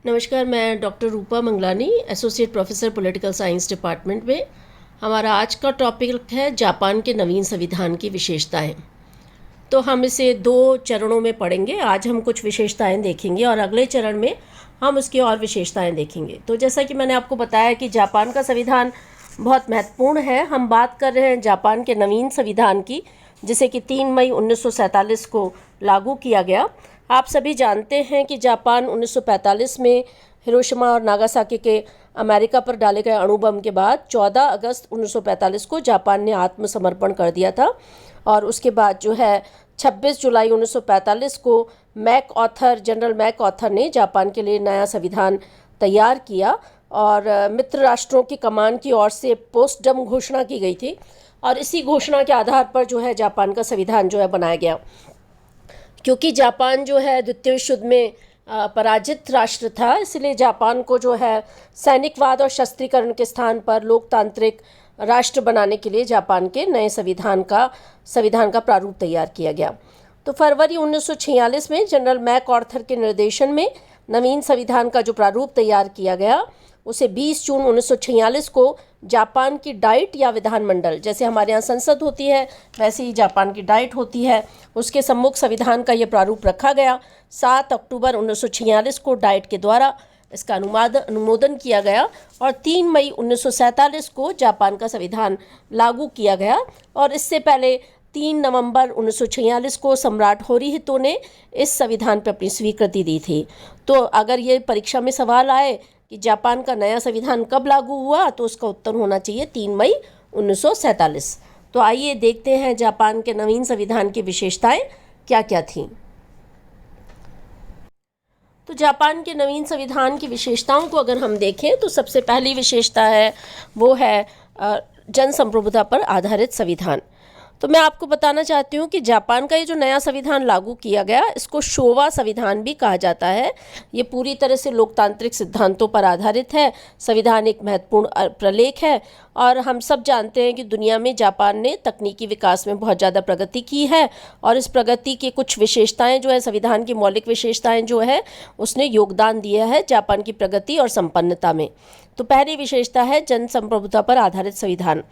नमस्कार, मैं doctor Rupa Mangalani, associate professor political science department में। हमारा आज का टॉपिक है जापान के नवीन संविधान की विशेषताएं। तो हम इसे 2 चरणों में पढ़ेंगे। आज हम कुछ विशेषताएं देखेंगे और अगले चरण में हम उसकी और विशेषताएं देखेंगे। तो जैसा कि मैंने आपको बताया कि जापान का संविधान बहुत महत्वपूर्ण है। हम बात कर रहे हैं जापान के नवीन संविधान की, जिसे कि 3 मई 1947 को लागू किया गया। आप सभी जानते हैं कि जापान 1945 में हिरोशिमा और नागासाकी के अमेरिका पर डाले गए अणु बम के बाद 14 अगस्त 1945 को जापान ने आत्मसमर्पण कर दिया था। और उसके बाद जो है 26 जुलाई 1945 को जनरल मैकआर्थर ने जापान के लिए नया संविधान तैयार किया और मित्र राष्ट्रों की कमान की ओर से पोस्टडम घोषणा की गई थी। और इसी घोषणा के आधार पर जो है जापान का संविधान जो है बनाया गया। क्योंकि जापान जो है द्वितीय विश्व युद्ध में पराजित राष्ट्र था, इसलिए जापान को जो है सैनिकवाद और शस्त्रीकरण के स्थान पर लोकतांत्रिक राष्ट्र बनाने के लिए जापान के नए संविधान का प्रारूप तैयार किया गया। तो फरवरी 1946 में जनरल मैकआर्थर के निर्देशन में नवीन संविधान का जो प्रारूप तैयार किया गया, उसे 20 जून 1946 को जापान की डाइट या विधानमंडल, जैसे हमारे यहाँ संसद होती है वैसे ही जापान की डाइट होती है, उसके सम्मुख संविधान का ये प्रारूप रखा गया। 7 अक्टूबर 1946 को डाइट के द्वारा इसका अनुमोदन किया गया और 3 मई 1947 को जापान का संविधान लागू किया गया। और इससे पहले 3 नवंबर 1946 को सम्राट हिरोहितो ने इस संविधान पर अपनी स्वीकृति दी थी। तो अगर ये परीक्षा में सवाल आए कि जापान का नया संविधान कब लागू हुआ, तो उसका उत्तर होना चाहिए 3 मई 1947। तो आइए देखते हैं जापान के नवीन संविधान की विशेषताएं क्या क्या थीं। तो जापान के नवीन संविधान की विशेषताओं को अगर हम देखें तो सबसे पहली विशेषता है वो है जनसंप्रभुता पर आधारित संविधान। तो मैं आपको बताना चाहती हूँ कि जापान का ये जो नया संविधान लागू किया गया, इसको शोवा संविधान भी कहा जाता है। ये पूरी तरह से लोकतांत्रिक सिद्धांतों पर आधारित है। संविधान एक महत्वपूर्ण प्रलेख है और हम सब जानते हैं कि दुनिया में जापान ने तकनीकी विकास में बहुत ज़्यादा प्रगति की है और इस प्रगति की कुछ विशेषताएं जो है, संविधान की मौलिक विशेषताएं जो है, उसने योगदान दिया है जापान की प्रगति और संपन्नता में। तो पहली विशेषता है जनसंप्रभुता पर आधारित संविधान।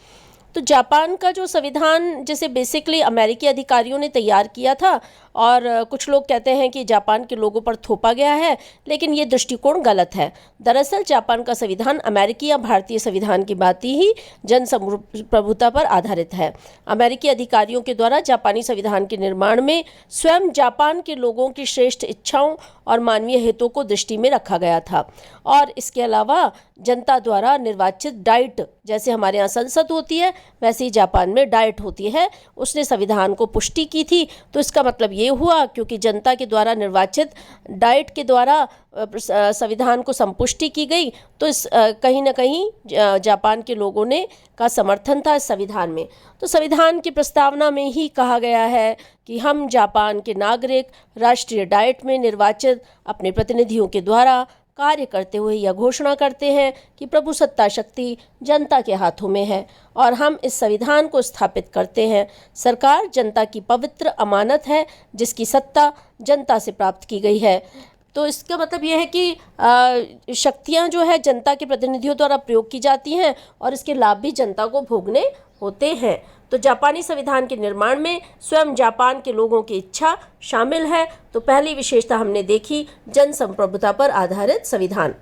तो जापान का जो संविधान जिसे बेसिकली अमेरिकी अधिकारियों ने तैयार किया था और कुछ लोग कहते हैं कि जापान के लोगों पर थोपा गया है, लेकिन ये दृष्टिकोण गलत है। दरअसल जापान का संविधान अमेरिकी या भारतीय संविधान की भांति ही जनसंप्रभुता पर आधारित है। अमेरिकी अधिकारियों के द्वारा जापानी संविधान के निर्माण में स्वयं जापान के लोगों की श्रेष्ठ इच्छाओं और मानवीय हितों को दृष्टि में रखा गया था। और इसके अलावा जनता द्वारा निर्वाचित डाइट, जैसे हमारे यहाँ संसद होती है वैसे ही जापान में डाइट होती है, उसने संविधान को पुष्टि की थी। तो इसका मतलब ये हुआ क्योंकि जनता के द्वारा निर्वाचित डाइट के द्वारा संविधान को संपुष्टि की गई, तो इस कहीं ना कहीं जापान के लोगों ने का समर्थन था इस संविधान में। तो संविधान की प्रस्तावना में ही कहा गया है कि हम जापान के नागरिक राष्ट्रीय डाइट में निर्वाचित अपने प्रतिनिधियों के द्वारा कार्य करते हुए यह घोषणा करते हैं कि प्रभुसत्ता शक्ति जनता के हाथों में है और हम इस संविधान को स्थापित करते हैं। सरकार जनता की पवित्र अमानत है जिसकी सत्ता जनता से प्राप्त की गई है। तो इसका मतलब यह है कि शक्तियां जो है जनता के प्रतिनिधियों द्वारा प्रयोग की जाती हैं और इसके लाभ भी जनता को भोगने होते हैं। तो जापानी संविधान के निर्माण में स्वयं जापान के लोगों की इच्छा शामिल है। तो पहली विशेषता हमने देखी, जनसंप्रभुता पर आधारित संविधान।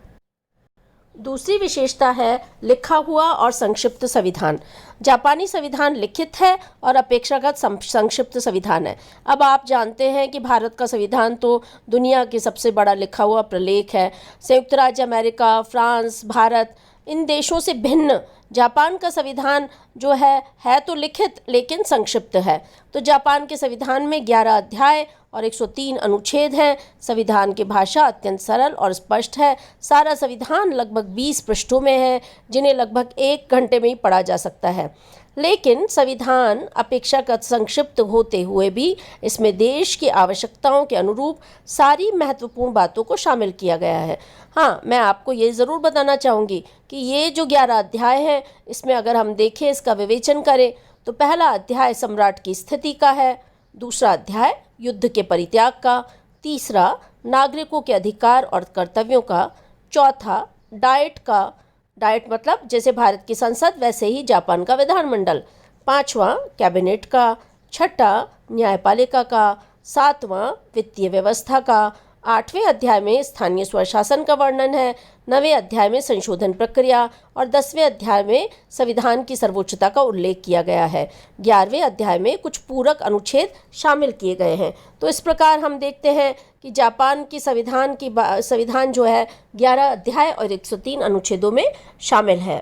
दूसरी विशेषता है लिखा हुआ और संक्षिप्त संविधान। जापानी संविधान लिखित है और अपेक्षाकृत संक्षिप्त संविधान है। अब आप जानते हैं कि भारत का संविधान तो दुनिया के सबसे बड़ा लिखा हुआ प्रलेख है। संयुक्त राज्य अमेरिका, फ्रांस, भारत, इन देशों से भिन्न जापान का संविधान जो है तो लिखित लेकिन संक्षिप्त है। तो जापान के संविधान में 11 अध्याय और 103 अनुच्छेद हैं। संविधान की भाषा अत्यंत सरल और स्पष्ट है। सारा संविधान लगभग 20 पृष्ठों में है, जिन्हें लगभग 1 घंटे में ही पढ़ा जा सकता है। लेकिन संविधान अपेक्षाकृत संक्षिप्त होते हुए भी इसमें देश की आवश्यकताओं के अनुरूप सारी महत्वपूर्ण बातों को शामिल किया गया है। हाँ, मैं आपको ये ज़रूर बताना चाहूँगी कि ये जो 11 अध्याय हैं, इसमें अगर हम देखें, इसका विवेचन करें, तो पहला अध्याय सम्राट की स्थिति का है, दूसरा अध्याय युद्ध के परित्याग का, तीसरा नागरिकों के अधिकार और कर्तव्यों का। चौथा, डाइट मतलब जैसे भारत की संसद वैसे ही जापान का विधानमंडल। पांचवा, कैबिनेट का। छठा, न्यायपालिका का। सातवां, वित्तीय व्यवस्था का। आठवें अध्याय में स्थानीय स्वशासन का वर्णन है। नवें अध्याय में संशोधन प्रक्रिया और 10वें अध्याय में संविधान की सर्वोच्चता का उल्लेख किया गया है। 11वें अध्याय में कुछ पूरक अनुच्छेद शामिल किए गए हैं। तो इस प्रकार हम देखते हैं कि जापान की संविधान जो है 11 अध्याय और 103 अनुच्छेदों में शामिल है।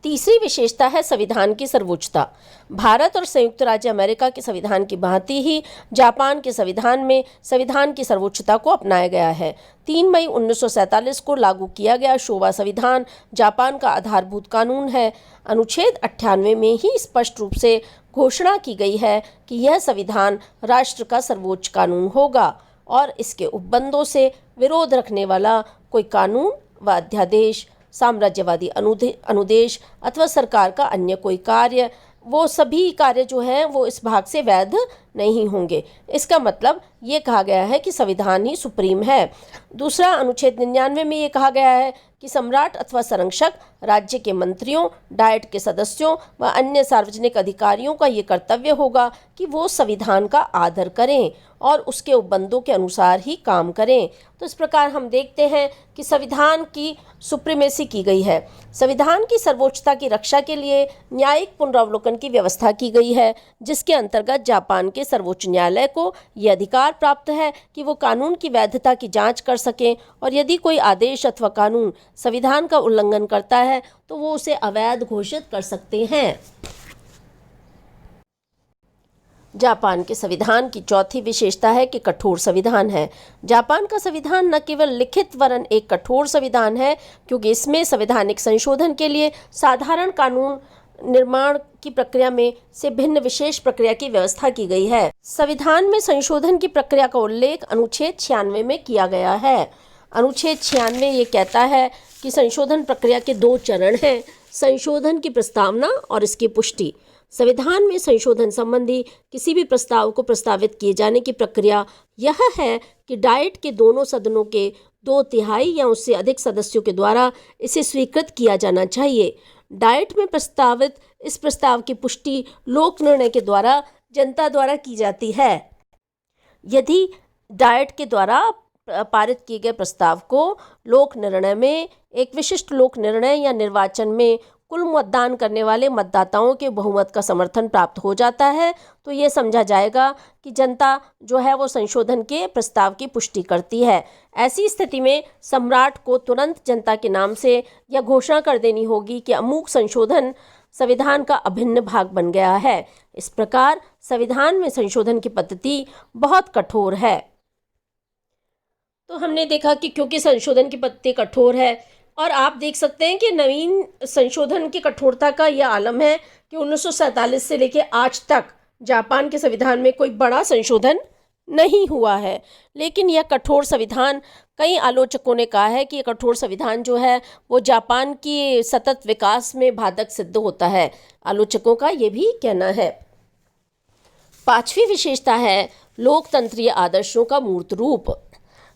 तीसरी विशेषता है संविधान की सर्वोच्चता। भारत और संयुक्त राज्य अमेरिका के संविधान की भांति ही जापान के संविधान में संविधान की सर्वोच्चता को अपनाया गया है। 3 मई 1947 को लागू किया गया शोवा संविधान जापान का आधारभूत कानून है। अनुच्छेद 98 में ही स्पष्ट रूप से घोषणा की गई है कि यह संविधान राष्ट्र का सर्वोच्च कानून होगा और इसके उपबंधों से विरोध रखने वाला कोई कानून व अध्यादेश, साम्राज्यवादी अनुदेश अथवा सरकार का अन्य कोई कार्य, वो सभी कार्य जो हैं वो इस भाग से वैध नहीं होंगे। इसका मतलब ये कहा गया है कि संविधान ही सुप्रीम है। दूसरा, अनुच्छेद 99 में ये कहा गया है कि सम्राट अथवा संरक्षक राज्य के मंत्रियों, डाइट के सदस्यों व अन्य सार्वजनिक अधिकारियों का ये कर्तव्य होगा कि वो संविधान का आदर करें और उसके उपबंधों के अनुसार ही काम करें। तो इस प्रकार हम देखते हैं कि संविधान की सुप्रीमेसी की गई है। संविधान की सर्वोच्चता की रक्षा के लिए न्यायिक पुनरावलोकन की व्यवस्था की गई है, जिसके अंतर्गत जापान के सर्वोच्च न्यायालय को ये अधिकार प्राप्त है कि वो कानून की वैधता की जांच कर सकें और यदि कोई आदेश अथवा कानून संविधान का उल्लंघन करता है तो वो उसे अवैध घोषित कर सकते हैं। जापान के संविधान की चौथी विशेषता है कि कठोर संविधान है। जापान का संविधान न केवल लिखित वरन एक कठोर संविधान है, क्योंकि इसमें संवैधानिक संशोधन के लिए साधारण कानून निर्माण की प्रक्रिया में से भिन्न विशेष प्रक्रिया की व्यवस्था की गई है। संविधान में संशोधन की प्रक्रिया का उल्लेख अनुच्छेद 96 में किया गया है। अनुच्छेद 96 ये कहता है कि संशोधन प्रक्रिया के 2 चरण हैं, संशोधन की प्रस्तावना और इसकी पुष्टि। संविधान में संशोधन संबंधी किसी भी प्रस्ताव को प्रस्तावित किए जाने की प्रक्रिया यह है कि डाइट के दोनों सदनों के 2/3 या उससे अधिक सदस्यों के द्वारा इसे स्वीकृत किया जाना चाहिए। डाइट में प्रस्तावित इस प्रस्ताव की पुष्टि लोक निर्णय के द्वारा जनता द्वारा की जाती है। यदि डाइट के द्वारा पारित किए गए प्रस्ताव को लोक निर्णय में एक विशिष्ट लोक निर्णय या निर्वाचन में कुल मतदान करने वाले मतदाताओं के बहुमत का समर्थन प्राप्त हो जाता है, तो ये समझा जाएगा कि जनता जो है वो संशोधन के प्रस्ताव की पुष्टि करती है। ऐसी स्थिति में सम्राट को तुरंत जनता के नाम से यह घोषणा कर देनी होगी कि अमुक संशोधन संविधान का अभिन्न भाग बन गया है। इस प्रकार संविधान में संशोधन की पद्धति बहुत कठोर है। तो हमने देखा कि क्योंकि संशोधन की पद्धति कठोर है, और आप देख सकते हैं कि नवीन संशोधन की कठोरता का यह आलम है कि 1947 से लेकर आज तक जापान के संविधान में कोई बड़ा संशोधन नहीं हुआ है। लेकिन यह कठोर संविधान, कई आलोचकों ने कहा है कि यह कठोर संविधान जो है वो जापान की सतत विकास में बाधक सिद्ध होता है। आलोचकों का ये भी कहना है। 5वीं विशेषता है लोकतंत्रीय आदर्शों का मूर्त रूप।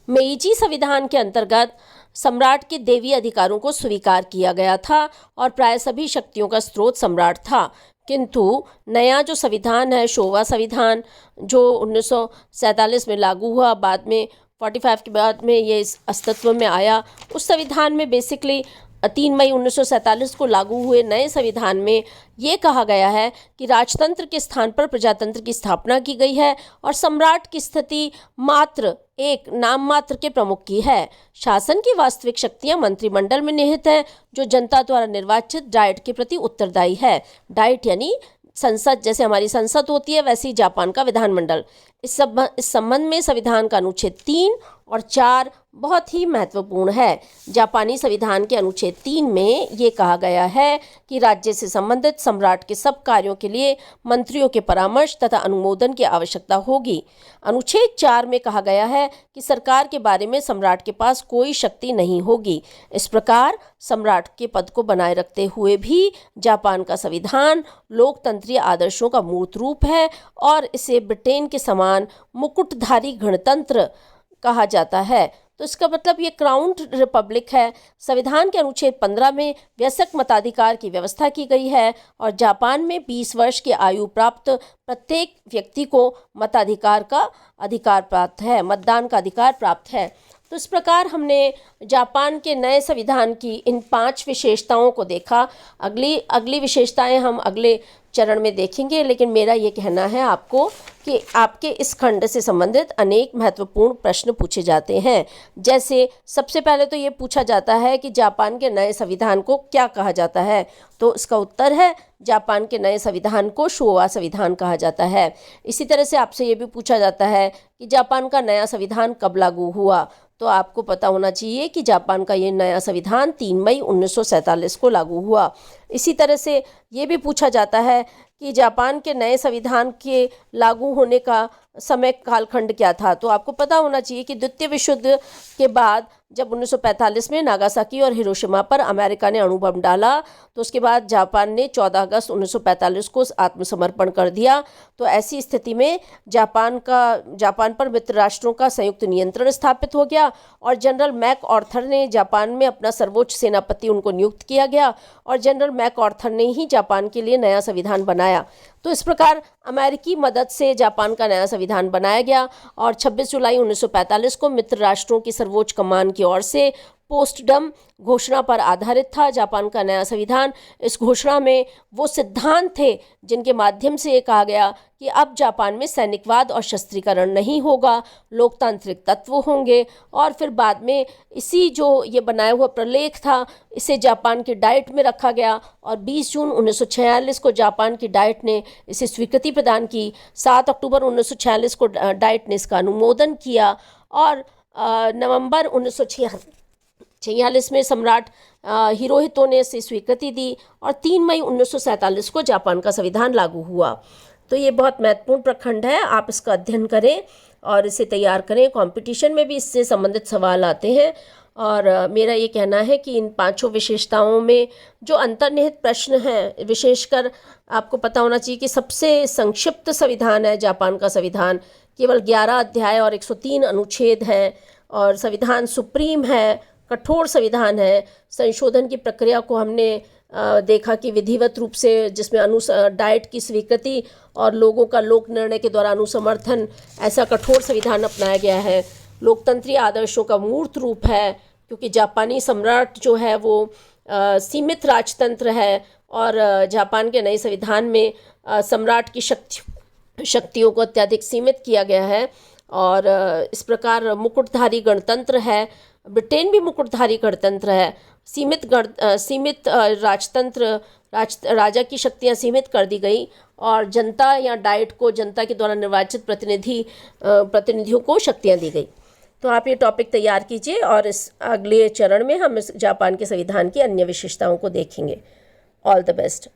मेईजी संविधान के अंतर्गत सम्राट के दैवीय अधिकारों को स्वीकार किया गया था और प्राय सभी शक्तियों का स्रोत सम्राट था। किंतु नया जो संविधान है, शोवा संविधान, जो 1947 में लागू हुआ, बाद में 45 के बाद में ये अस्तित्व में आया, उस संविधान में बेसिकली 3 मई 1947 को लागू हुए नए संविधान में ये कहा गया है कि राजतंत्र के स्थान पर प्रजातंत्र की स्थापना की गई है और सम्राट की स्थिति मात्र एक नाम मात्र के प्रमुख की है। शासन की वास्तविक शक्तियां मंत्रिमंडल में निहित हैं, जो जनता द्वारा निर्वाचित डाइट के प्रति उत्तरदायी है। डाइट यानी संसद, जैसे हमारी संसद होती है वैसे ही जापान का विधानमंडल। इस संबंध में संविधान का अनुच्छेद 3 और 4 बहुत ही महत्वपूर्ण है। जापानी संविधान के अनुच्छेद 3 में ये कहा गया है कि राज्य से संबंधित सम्राट के सब कार्यों के लिए मंत्रियों के परामर्श तथा अनुमोदन की आवश्यकता होगी। अनुच्छेद 4 में कहा गया है कि सरकार के बारे में सम्राट के पास कोई शक्ति नहीं होगी। इस प्रकार सम्राट के पद को बनाए रखते हुए भी जापान का संविधान लोकतंत्रीय आदर्शों का मूर्त रूप है और इसे ब्रिटेन के समान मुकुटधारी गणतंत्र कहा जाता है। तो इसका मतलब ये क्राउन रिपब्लिक है। संविधान के अनुच्छेद 15 में वयस्क मताधिकार की व्यवस्था की गई है और जापान में 20 वर्ष की आयु प्राप्त प्रत्येक व्यक्ति को मताधिकार का अधिकार प्राप्त है, मतदान का अधिकार प्राप्त है। तो इस प्रकार हमने जापान के नए संविधान की इन 5 विशेषताओं को देखा। अगली विशेषताएं हम अगले चरण में देखेंगे, लेकिन मेरा ये कहना है आपको कि आपके इस खंड से संबंधित अनेक महत्वपूर्ण प्रश्न पूछे जाते हैं। जैसे सबसे पहले तो ये पूछा जाता है कि जापान के नए संविधान को क्या कहा जाता है, तो इसका उत्तर है जापान के नए संविधान को शोवा संविधान कहा जाता है। इसी तरह से आपसे ये भी पूछा जाता है कि जापान का नया संविधान कब लागू हुआ, तो आपको पता होना चाहिए कि जापान का ये नया संविधान 3 मई 1947 को लागू हुआ। इसी तरह से ये भी पूछा जाता है कि जापान के नए संविधान के लागू होने का समय कालखंड क्या था, तो आपको पता होना चाहिए कि द्वितीय विश्व युद्ध के बाद जब 1945 में नागासाकी और हिरोशिमा पर अमेरिका ने अणु बम डाला, तो उसके बाद जापान ने 14 अगस्त 1945 को आत्मसमर्पण कर दिया। तो ऐसी स्थिति में जापान पर मित्र राष्ट्रों का संयुक्त नियंत्रण स्थापित हो गया और जनरल मैक आर्थर ने जापान में अपना सर्वोच्च सेनापति उनको नियुक्त किया गया और जनरल मैक आर्थर ने ही जापान के लिए नया संविधान बनाया। तो इस प्रकार अमेरिकी मदद से जापान का नया संविधान बनाया गया और 26 जुलाई 1945 को मित्र राष्ट्रों की सर्वोच्च कमान की ओर से पोस्टडम घोषणा पर आधारित था जापान का नया संविधान। इस घोषणा में वो सिद्धांत थे जिनके माध्यम से ये कहा गया कि अब जापान में सैनिकवाद और शस्त्रीकरण नहीं होगा, लोकतांत्रिक तत्व होंगे। और फिर बाद में इसी जो ये बनाया हुआ प्रलेख था, इसे जापान की डाइट में रखा गया और 20 जून 1946 को जापान की डाइट ने इसे स्वीकृति प्रदान की। 7 अक्टूबर 1946 को डाइट ने इसका अनुमोदन किया और नवंबर 1946 में सम्राट हिरोहितो ने इसे स्वीकृति दी और 3 मई 1947 को जापान का संविधान लागू हुआ। तो ये बहुत महत्वपूर्ण प्रखंड है, आप इसका अध्ययन करें और इसे तैयार करें। कंपटीशन में भी इससे संबंधित सवाल आते हैं और मेरा ये कहना है कि इन 5 विशेषताओं में जो अंतर्निहित प्रश्न हैं, विशेषकर आपको पता होना चाहिए कि सबसे संक्षिप्त संविधान है जापान का संविधान, केवल 11 अध्याय और 103 अनुच्छेद हैं और संविधान सुप्रीम है, कठोर संविधान है। संशोधन की प्रक्रिया को हमने देखा कि विधिवत रूप से, जिसमें डाइट की स्वीकृति और लोगों का लोक निर्णय के द्वारा अनुसमर्थन, ऐसा कठोर संविधान अपनाया गया है। लोकतंत्रीय आदर्शों का मूर्त रूप है, क्योंकि जापानी सम्राट जो है वो सीमित राजतंत्र है और जापान के नए संविधान में सम्राट की शक्तियों को अत्यधिक सीमित किया गया है और इस प्रकार मुकुटधारी गणतंत्र है। ब्रिटेन भी मुकुटधारी गणतंत्र है। सीमित राजा की शक्तियां सीमित कर दी गई और जनता या डाइट को, जनता के द्वारा निर्वाचित प्रतिनिधियों को शक्तियां दी गई। तो आप ये टॉपिक तैयार कीजिए और इस अगले चरण में हम इस जापान के संविधान की अन्य विशेषताओं को देखेंगे। All the best.